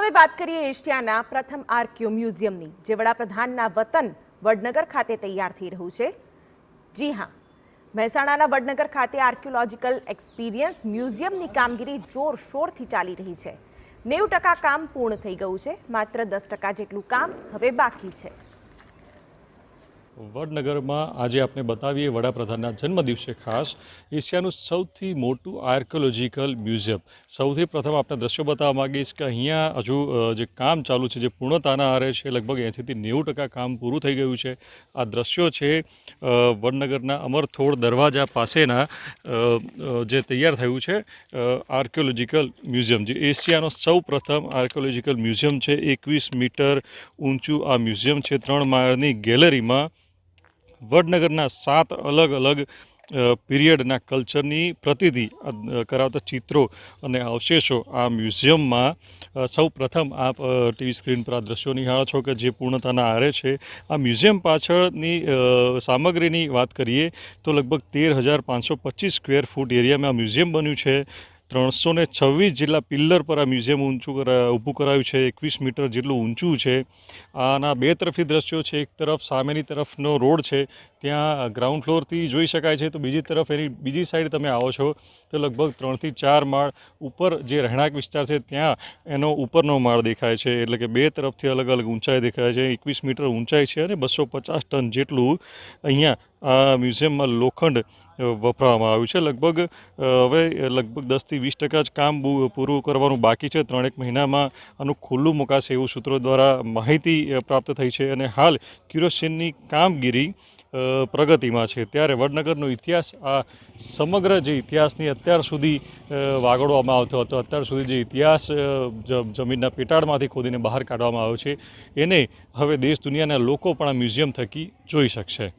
હવે વાત કરીએ એશિયાના પ્રથમ આર્કિયો મ્યુઝિયમની, જે વડાપ્રધાનના વતન વડનગર ખાતે તૈયાર થઈ રહ્યું છે। જી હા, મહેસાણાના વડનગર ખાતે આર્કિયોલોજીકલ એક્સપિરિયન્સ મ્યુઝિયમની કામગીરી જોરશોરથી ચાલી રહી છે। 90% કામ પૂર્ણ થઈ ગયું છે, માત્ર 10% જેટલું કામ હવે બાકી છે। વડનગરમાં આજે આપણે બતાવીએ વડાપ્રધાનના જન્મદિવસે ખાસ એશિયાનું સૌથી મોટું આર્કિયોલોજીકલ મ્યુઝિયમ। સૌથી પ્રથમ આપણે દ્રશ્યો બતાવવા માંગીશ કે અહીંયા હજુ જે કામ ચાલુ છે, જે પૂર્ણતાના આરે છે, લગભગ 80થી 90% કામ પૂરું થઈ ગયું છે। આ દ્રશ્યો છે વડનગરના અમરથોળ દરવાજા પાસેના જે તૈયાર થયું છે આર્કિયોલોજીકલ મ્યુઝિયમ, જે એશિયાનો સૌ પ્રથમ આર્કિયોલોજીકલ મ્યુઝિયમ છે। 21 મીટર ઊંચું આ મ્યુઝિયમ છે। 3 માળની ગેલેરીમાં વડનગરના 7 અલગ અલગ પીરિયડના કલ્ચરની પ્રતિનિધિ કરાવતા ચિત્રો અને અવશેષો આ મ્યુઝિયમમાં સૌ પ્રથમ આપ ટીવી સ્ક્રીન પર આ દ્રશ્યો નિહાળો છો કે જે પૂર્ણતાના આરે છે। આ મ્યુઝિયમ પાછળની સામગ્રીની વાત કરીએ તો લગભગ 13,525 સ્ક્વેર ફૂટ એરિયામાં આ મ્યુઝિયમ બન્યું છે। 326 જેટલા પિલ્લર પર આ મ્યુઝિયમ ઊભું કરાયું છે। 21 મીટર જેટલું ઊંચું છે। આના બે તરફી દ્રશ્યો છે। એક તરફ સામેની તરફનો રોડ છે, ત્યાં ગ્રાઉન્ડ ફ્લોરથી જોઈ શકાય છે, તો બીજી તરફ એની બીજી સાઈડ તમે આવો છો તો લગભગ 3 થી 4 માળ ઉપર જે રહેણાંક વિસ્તાર છે ત્યાં એનો ઉપરનો માળ દેખાય છે, એટલે કે બે તરફથી અલગ અલગ ઊંચાઈ દેખાય છે। 21 મીટર ઊંચાઈ છે અને 250 ટન જેટલું અહીંયા આ મ્યુઝિયમમાં લોખંડ વપરાવામાં આવ્યું છે। લગભગ હવે 10 થી 20% જ કામ પૂરું કરવાનું બાકી છે। 3-1 મહિનામાં આનું ખુલ્લું મુકાશે એવું સૂત્રો દ્વારા માહિતી પ્રાપ્ત થઈ છે અને હાલ ક્યુરોસિનની કામગીરી પ્રગતિમાં છે। ત્યારે વડનગરનો ઇતિહાસ, આ સમગ્ર જે ઇતિહાસની અત્યાર સુધી વાગોળવામાં આવતો હતો, અત્યાર સુધી જે ઇતિહાસ જમીનના પેટાળમાંથી ખોદીને બહાર કાઢવામાં આવ્યો છે, એને હવે દેશ દુનિયાના લોકો પણ આ મ્યુઝિયમ થકી જોઈ શકશે।